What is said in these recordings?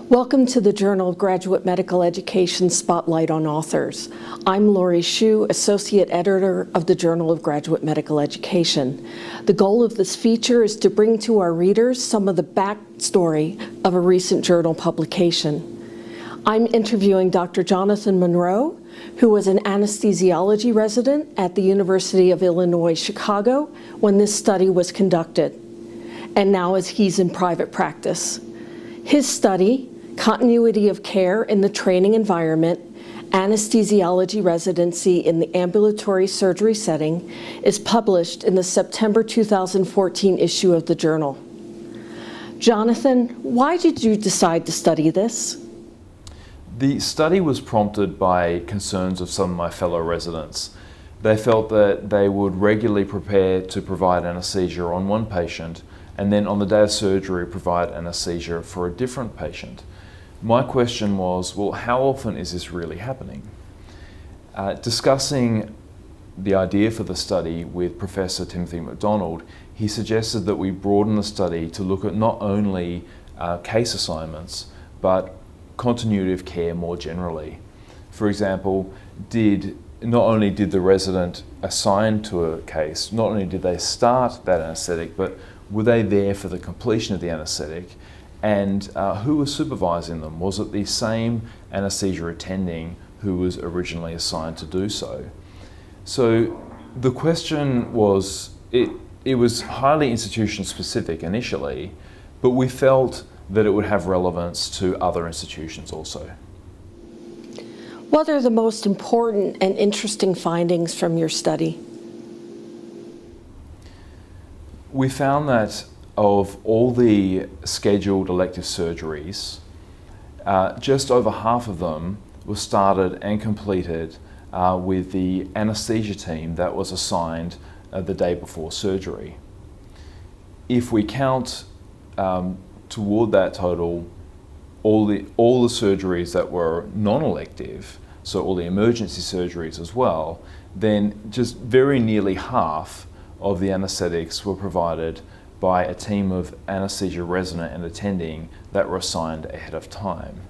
Welcome to the Journal of Graduate Medical Education Spotlight on Authors. I'm Lori Schuh, Associate Editor of the Journal of Graduate Medical Education. The goal of this feature is to bring to our readers some of the backstory of a recent journal publication. I'm interviewing Dr. Jonathan Munro, who was an anesthesiology resident at the University of Illinois, Chicago, when this study was conducted, and now as he's in private practice. His study, Continuity of Care in the Training Environment, Anesthesiology Residency in the Ambulatory Surgery Setting, is published in the September 2014 issue of the journal. Jonathan, why did you decide to study this? The study was prompted by concerns of some of my fellow residents. They felt that they would regularly prepare to provide anesthesia on one patient and then on the day of surgery provide anesthesia for a different patient. My question was, well, how often is this really happening? Discussing the idea for the study with Professor Timothy McDonald, he suggested that we broaden the study to look at not only case assignments, but continuity of care more generally. For example, not only did the resident assign to a case, not only did they start that anesthetic, but were they there for the completion of the anesthetic? And who was supervising them? Was it the same anesthesia attending who was originally assigned to do so? So the question was, it was highly institution specific initially, but we felt that it would have relevance to other institutions also. What are the most important and interesting findings from your study? We found that of all the scheduled elective surgeries, just over half of them were started and completed with the anesthesia team that was assigned the day before surgery. If we count toward that total all the surgeries that were non-elective, so all the emergency surgeries as well, then just very nearly half of the anesthetics were provided by a team of anesthesia resident and attending that were assigned ahead of time.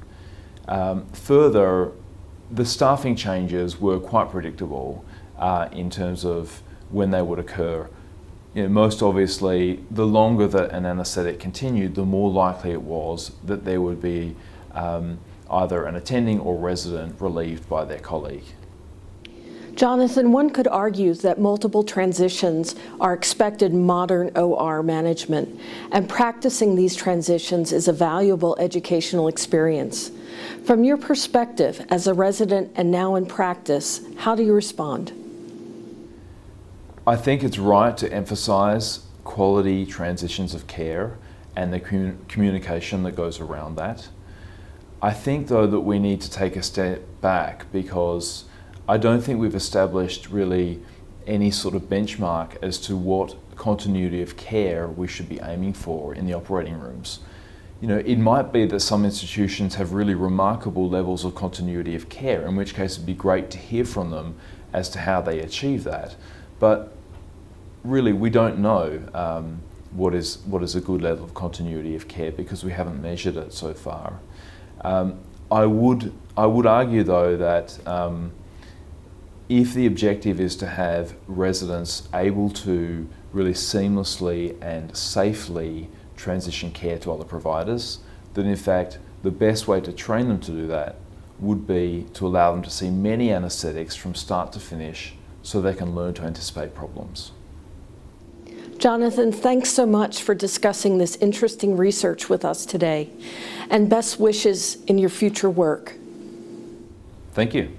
Further, the staffing changes were quite predictable in terms of when they would occur. Most obviously, the longer that an anesthetic continued, the more likely it was that there would be either an attending or resident relieved by their colleague. Jonathan, one could argue that multiple transitions are expected in modern OR management, and practicing these transitions is a valuable educational experience. From your perspective as a resident and now in practice, how do you respond? I think it's right to emphasize quality transitions of care and the communication that goes around that. I think though that we need to take a step back because I don't think we've established really any sort of benchmark as to what continuity of care we should be aiming for in the operating rooms. It might be that some institutions have really remarkable levels of continuity of care, in which case it'd be great to hear from them as to how they achieve that. But really, we don't know what is a good level of continuity of care because we haven't measured it so far. I would argue though that if the objective is to have residents able to really seamlessly and safely transition care to other providers, then in fact the best way to train them to do that would be to allow them to see many anesthetics from start to finish so they can learn to anticipate problems. Jonathan, thanks so much for discussing this interesting research with us today, and best wishes in your future work. Thank you.